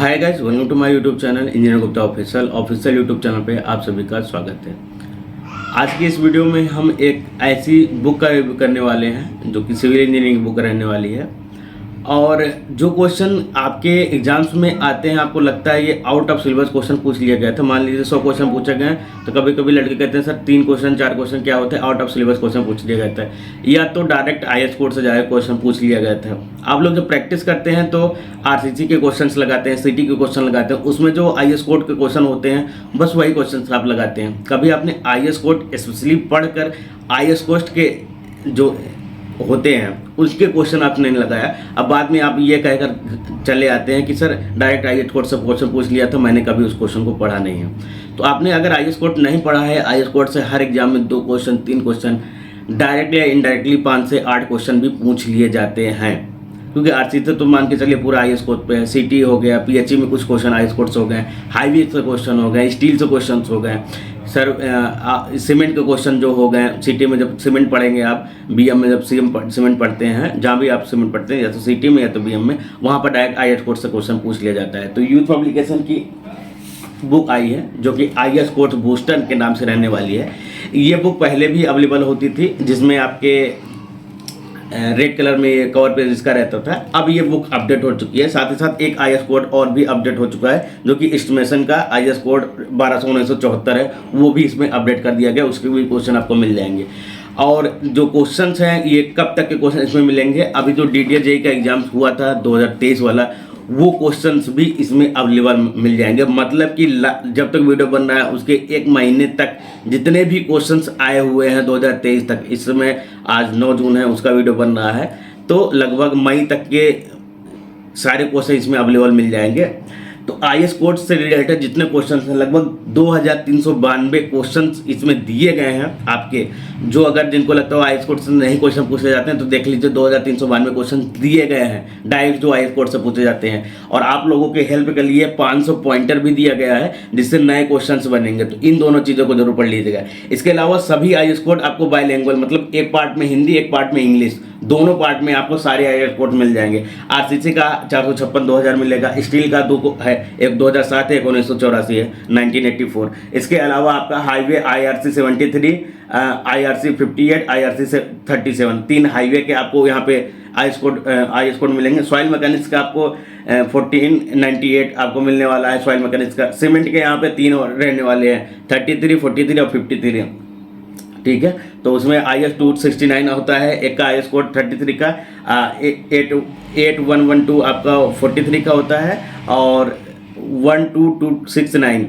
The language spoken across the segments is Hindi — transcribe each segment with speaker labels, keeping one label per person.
Speaker 1: Hi guys, welcome to my YouTube channel engineer Gupta official YouTube channel पे आप सभी का स्वागत है। आज की इस वीडियो में हम एक ऐसी बुक का रिव्यू करने वाले हैं जो कि सिविल इंजीनियरिंग की बुक रहने वाली है। और जो क्वेश्चन आपके एग्जाम्स में आते हैं, आपको लगता है ये आउट ऑफ सिलेबस क्वेश्चन पूछ लिया गया था। मान लीजिए 100 क्वेश्चन पूछे गए तो कभी कभी लड़के कहते हैं सर 3 क्वेश्चन 4 क्वेश्चन क्या होते हैं, आउट ऑफ सिलेबस क्वेश्चन पूछ लिया गया था, या तो डायरेक्ट IAS कोड से जाकर क्वेश्चन पूछ लिया गया था। आप लोग जब प्रैक्टिस करते हैं तो RCC के क्वेश्चन लगाते हैं, सिटी के क्वेश्चन लगाते हैं, उसमें जो IAS कोड के क्वेश्चन होते हैं बस वही क्वेश्चन आप लगाते हैं। कभी आपने IAS कोड स्पेशली पढ़कर IAS कोड के जो होते हैं उसके क्वेश्चन आपने नहीं लगाया। अब बाद में आप ये कहकर चले आते हैं कि सर डायरेक्ट IAS कोड से क्वेश्चन पूछ लिया था, मैंने कभी उस क्वेश्चन को पढ़ा नहीं है। तो आपने अगर IAS कोड नहीं पढ़ा है, IAS कोड से हर एग्जाम में 2 क्वेश्चन 3 क्वेश्चन डायरेक्टली या इनडायरेक्टली 5 से 8 क्वेश्चन भी पूछ लिए जाते हैं। क्योंकि RCC से तो मान के चलिए पूरा IAS कोड पे है, सिटी हो गया, PHE में कुछ क्वेश्चन IAS कोड से हो गए, हाईवे से क्वेश्चन हो गए, स्टील से क्वेश्चन हो गए, सर सीमेंट के क्वेश्चन जो हो गए। सिटी में जब सीमेंट पढ़ेंगे आप, BM में जब सीमेंट पढ़ते हैं, जहाँ भी आप सीमेंट पढ़ते हैं या तो सिटी में या तो BM में, वहाँ पर डायरेक्ट IAS कोड से क्वेश्चन पूछ लिया जाता है। तो यूथ पब्लिकेशन की बुक आई है जो कि IAS कोड बूस्टर के नाम से रहने वाली है। ये बुक पहले भी अवेलेबल होती थी जिसमें आपके रेड कलर में कवर पेज इसका रहता था। अब ये बुक अपडेट हो चुकी है, साथ ही साथ एक IAS कोड और भी अपडेट हो चुका है जो कि एस्टिमेशन का IAS कोड 1200/1974 है, वो भी इसमें अपडेट कर दिया गया। उसके भी क्वेश्चन आपको मिल जाएंगे। और जो क्वेश्चंस हैं ये कब तक के क्वेश्चन इसमें मिलेंगे, अभी जो DDA JEE का एग्जाम हुआ था 2023 वाला, वो क्वेश्चंस भी इसमें अवेलेबल मिल जाएंगे। मतलब कि जब तक वीडियो बन रहा है उसके 1 महीने तक जितने भी क्वेश्चंस आए हुए हैं 2023 तक, इस समय आज 9 जून है, उसका वीडियो बन रहा है, तो लगभग मई तक के सारे क्वेश्चन इसमें अवेलेबल मिल जाएंगे। तो IAS कोड से रिलेटेड जितने क्वेश्चंस हैं, लगभग 2392 क्वेश्चंस इसमें दिए गए हैं आपके। जो अगर जिनको लगता है IAS कोड से नहीं क्वेश्चन पूछे जाते हैं तो देख लीजिए 2392 क्वेश्चन दिए गए हैं डायरेक्ट जो IAS कोड से पूछे जाते हैं। और आप लोगों के हेल्प के लिए 500 पॉइंटर भी दिया गया है जिससे नए क्वेश्चंस बनेंगे। तो इन दोनों चीज़ों को जरूर पढ़ लीजिएगा। इसके अलावा सभी IAS कोड आपको बाइलिंगुअल, मतलब एक पार्ट में हिंदी एक पार्ट में इंग्लिश, दोनों पार्ट में आपको सारे IAS कोड मिल जाएंगे। RCC का 456 2000 मिलेगा, स्टील का 2 है, एक 2007 है, एक 1984 है, 1984। इसके अलावा आपका highway IRC 73, IRC 58, IRC 37, 3 highway के आपको यहाँ पे IAS कोड मिलेंगे। सॉइल मैकेनिक्स का आपको 1498 आपको मिलने वाला है सॉइल मैकेनिक्स का। सीमेंट के यहाँ पे 3 रहने वाले हैं, 33, 43 और 53, ठीक है। तो उसमें IAS 269 होता है, एक का IAS कोड 33 का 8112 आपका 43 का होता है, और 12269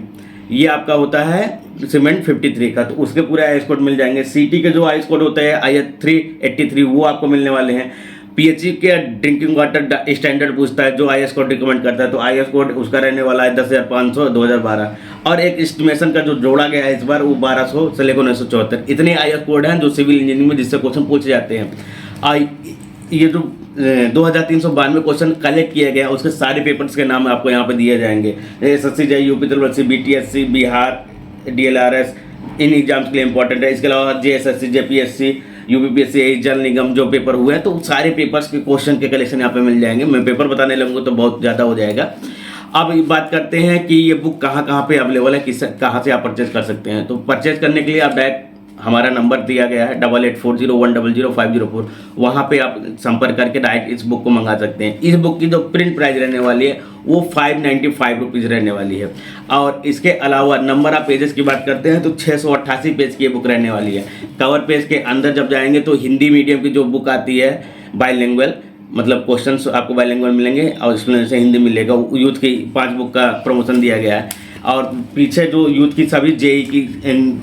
Speaker 1: ये आपका होता है सीमेंट 53 का। तो उसके पूरे IAS कोड मिल जाएंगे। सिटी के जो IAS कोड होते हैं IAS 383 वो आपको मिलने वाले हैं। PHE के ड्रिंकिंग वाटर स्टैंडर्ड पूछता है जो IAS कोड रिकमेंड करता है, तो IAS कोड उसका रहने वाला है 10,500 2012। और एक एस्टिमेशन का जो जोड़ा गया है इस बार वो 1200 से लेकर 1974। इतने IAS कोड हैं जो सिविल इंजीनियरिंग में जिससे क्वेश्चन पूछे जाते हैं। ये जो 2392 क्वेश्चन कलेक्ट किया गया उसके सारे पेपर्स के नाम आपको यहाँ पे दिए जाएंगे। SSC JEE UP triple BTSC Bihar DLRS इन एग्जाम्स के लिए इंपॉर्टेंट है। इसके अलावा JSSC JPSC UPPSC जल निगम जो पेपर हुए हैं, तो सारे पेपर्स के क्वेश्चन के कलेक्शन यहाँ पे मिल जाएंगे। मैं पेपर बताने लगूंगा तो बहुत ज़्यादा हो जाएगा। अब बात करते हैं कि ये बुक कहाँ पे अवेलेबल है, कहाँ से आप परचेज कर सकते हैं। तो परचेज करने के लिए आप डायरेक्ट हमारा नंबर दिया गया है 8840100504, वहाँ पे आप संपर्क करके डायरेक्ट इस बुक को मंगा सकते हैं। इस बुक की जो प्रिंट प्राइस रहने वाली है वो 595 रुपीज़ रहने वाली है। और इसके अलावा नंबर ऑफ पेजेस की बात करते हैं तो 688 पेज की ये बुक रहने वाली है। कवर पेज के अंदर जब जाएंगे तो हिंदी मीडियम की जो बुक आती है बाइलिंगुअल, मतलब क्वेश्चंस आपको बाइलिंगुअल मिलेंगे और एक्सप्लेनेशन हिंदी मिलेगा। यूथ की 5 बुक का प्रमोशन दिया गया है। और पीछे जो यूथ की सभी JEE की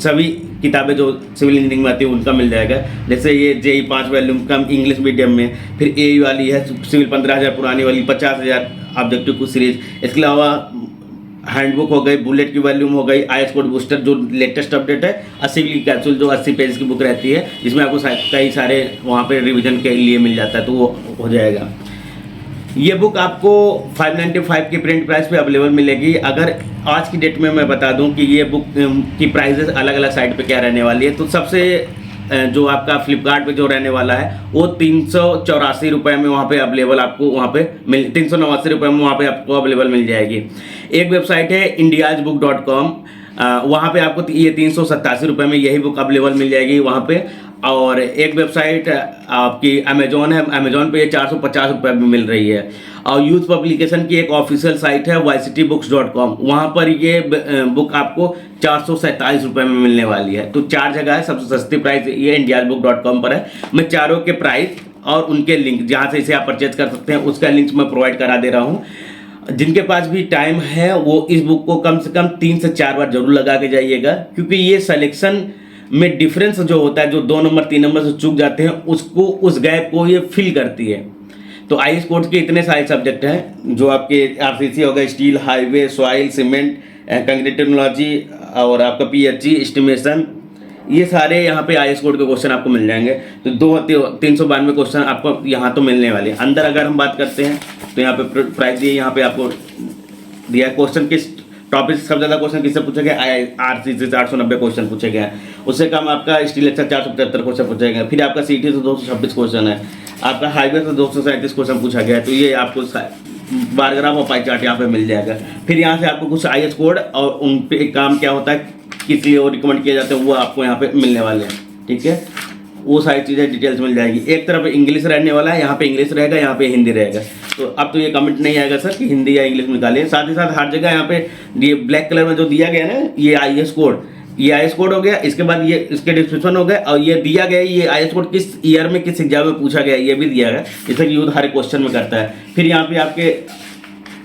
Speaker 1: सभी किताबें जो सिविल इंजीनियरिंग में आती है उनका मिल जाएगा। जैसे ये JEE 5 वॉल्यूम का इंग्लिश मीडियम में, फिर AE वाली है सिविल 15,000 पुरानी वाली, 50,000 ऑब्जेक्टिव कुछ सीरीज। इसके अलावा हैंडबुक हो गई, बुलेट की वॉल्यूम हो गई, IAS कोड बूस्टर जो लेटेस्ट अपडेट है, 80 की कैप्सूल जो 80 पेज की बुक रहती है, जिसमें आपको कई सारे वहाँ पे रिवीजन के लिए मिल जाता है, तो वो हो जाएगा। ये बुक आपको 595 की प्रिंट प्राइस पे अवेलेबल मिलेगी। अगर आज की डेट में मैं बता दूं कि ये बुक की प्राइजेस अलग अलग साइट पे क्या रहने वाली है, तो सबसे जो आपका फ्लिपकार्ट पे जो रहने वाला है वो 384 रुपये में वहाँ पे अवेलेबल आपको वहाँ पे 389 रुपये में वहाँ पे आपको अवेलेबल मिल जाएगी। एक वेबसाइट है indiasbook.com, वहाँ पे आपको ये 387 रुपये में यही बुक अवेलेबल मिल जाएगी वहाँ पे। और एक वेबसाइट आपकी अमेजोन है, अमेजोन पे ये 450 रुपये में मिल रही है। और यूथ पब्लिकेशन की एक ऑफिशियल साइट है ycitybooks.com, वहाँ पर ये बुक आपको 447 रुपये में मिलने वाली है। तो 4 जगह है, सबसे सस्ती प्राइस ये indiasbook.com पर है। मैं चारों के प्राइस और उनके लिंक जहाँ से इसे आप परचेज कर सकते हैं उसका लिंक मैं प्रोवाइड करा दे रहा हूँ। जिनके पास भी टाइम है वो इस बुक को कम से कम 3 से 4 बार जरूर लगा के जाइएगा, क्योंकि ये सिलेक्शन में डिफरेंस जो होता है, जो 2 नंबर 3 नंबर से चूक जाते हैं उसको, उस गैप को ये फिल करती है। तो IAS कोर्स के इतने सारे सब्जेक्ट हैं जो आपके RCC होगा, steel, highway, soil, cement, concrete technology और आपका PHE, एस्टिमेशन, ये सारे यहाँ पे IAS कोड के क्वेश्चन आपको मिल जाएंगे। तो 392 क्वेश्चन आपको यहाँ तो मिलने वाले हैं। अंदर अगर हम बात करते हैं तो यहाँ पे प्राइस दिए, यहाँ पे आपको दिया क्वेश्चन किस टॉपिक सबसे ज़्यादा क्वेश्चन किससे पूछे गए, RCC से 890 क्वेश्चन पूछे गए हैं। उससे कम आपका स्टील से 475 क्वेश्चन पूछे गए। फिर आपका CT से 226 क्वेश्चन है, आपका हाईवे से 237 क्वेश्चन पूछा गया है। तो ये आपको बारग्राफ और पाई चार्ट यहाँ पे मिल जाएगा। फिर यहाँ से आपको कुछ IAS कोड और उन पे काम क्या होता है, किस लिए वो रिकमेंड किए जाते हैं, वो आपको यहाँ पे मिलने वाले हैं। ठीक है, वो सारी चीज़ें डिटेल्स मिल जाएगी। एक तरफ इंग्लिश रहने वाला है, यहाँ पे इंग्लिश रहेगा, यहाँ पे हिंदी रहेगा। तो अब तो ये कमेंट नहीं आएगा सर कि हिंदी या इंग्लिश निकालिए। साथ ही साथ हर जगह यहाँ पे ये ब्लैक कलर में जो दिया गया ना, ये IAS कोड, ये IAS कोड हो गया। इसके बाद ये इसके डिस्क्रिप्शन हो गया, और ये दिया गया ये IAS कोड किस ईयर में किस एग्जाम में पूछा गया ये भी दिया गया, जैसे कि यूथ हर क्वेश्चन में करता है। फिर यहाँ पे आपके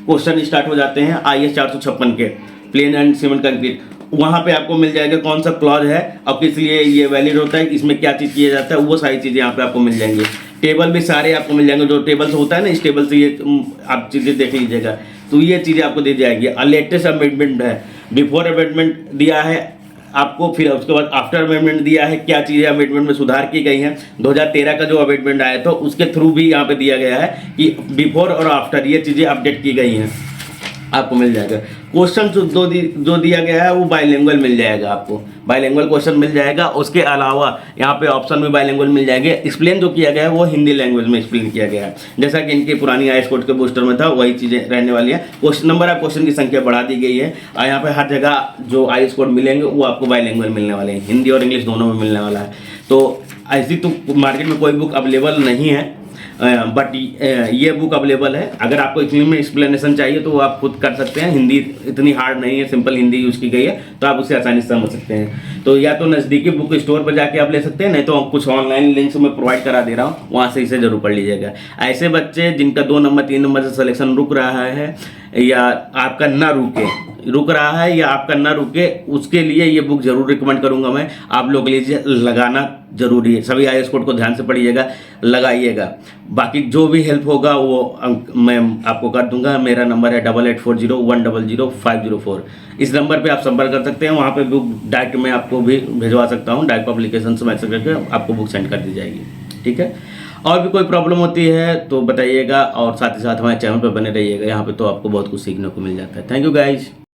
Speaker 1: क्वेश्चन स्टार्ट हो जाते हैं IAS 456 के, प्लेन एंड सीमेंट कंक्रीट। वहाँ पे आपको मिल जाएगा कौन सा क्लॉज है और किस लिए ये वैलिड होता है, इसमें क्या चीज़ किया जाता है, वो सारी चीज़ें यहाँ पे आपको मिल जाएंगी। टेबल भी सारे आपको मिल जाएंगे, जो टेबल से होता है ना, इस टेबल से ये आप चीज़ें देख लीजिएगा। तो ये चीज़ें आपको दी जाएगी। और लेटेस्ट अमेंडमेंट है, बिफोर अमेंडमेंट दिया है आपको, फिर उसके बाद आफ्टर अमेंडमेंट दिया है, क्या चीज़ें अमेंडमेंट में सुधार की गई हैं। 2013 का जो अमेंडमेंट आया था उसके थ्रू भी यहाँ पे दिया गया है कि बिफोर और आफ्टर ये चीज़ें अपडेट की गई हैं, आपको मिल जाएगा। क्वेश्चन जो दिया गया है वो बाइलिंगुअल मिल जाएगा, आपको बाइलिंगुअल क्वेश्चन मिल जाएगा। उसके अलावा यहाँ पे ऑप्शन में बाइलिंगुअल मिल जाएंगे। एक्सप्लेन जो किया गया है वो हिंदी लैंग्वेज में एक्सप्लेन किया गया है, जैसा कि इनकी पुरानी IAS कोड के बूस्टर में था, वही चीज़ें रहने वाली है। क्वेश्चन नंबर ऑफ क्वेश्चन की संख्या बढ़ा दी गई है, और यहाँ पे हर जगह जो IAS कोड मिलेंगे वो आपको बाइलिंगुअल मिलने वाले हैं, हिंदी और इंग्लिश दोनों में मिलने वाला है। तो ऐसी तो मार्केट में कोई बुक अवेलेबल नहीं है, बट ये बुक अवेलेबल है। अगर आपको इसमें एक्सप्लेनेशन चाहिए तो वो आप खुद कर सकते हैं। हिंदी इतनी हार्ड नहीं है, सिंपल हिंदी यूज़ की गई है, तो आप उसे आसानी से समझ सकते हैं। तो या तो नज़दीकी बुक स्टोर पर जाके आप ले सकते हैं, नहीं तो कुछ ऑनलाइन लिंक्स मैं प्रोवाइड करा दे रहा हूँ, वहाँ से इसे जरूर पढ़ लीजिएगा। ऐसे बच्चे जिनका 2 नंबर 3 नंबर से सिलेक्शन रुक रहा है, या आपका ना रुक रहा है या आपका ना रुके, उसके लिए ये बुक जरूर रिकमेंड करूंगा मैं। आप लोग लीजिए, लगाना जरूरी है। सभी IAS कोड को ध्यान से पढ़िएगा, लगाइएगा। बाकी जो भी हेल्प होगा वो मैं आपको कर दूंगा। मेरा नंबर है 8840100504। इस नंबर पे आप संपर्क कर सकते हैं। वहाँ पे बुक डायरेक्ट मैं आपको भी भिजवा सकता हूँ, डायरेक्ट पब्लिकेशन से मैसेज करके आपको बुक सेंड कर दी जाएगी। ठीक है, और भी कोई प्रॉब्लम होती है तो बताइएगा, और साथ ही साथ हमारे चैनल पर बने रहिएगा। यहाँ पे तो आपको बहुत कुछ सीखने को मिल जाता है। Thank you guys.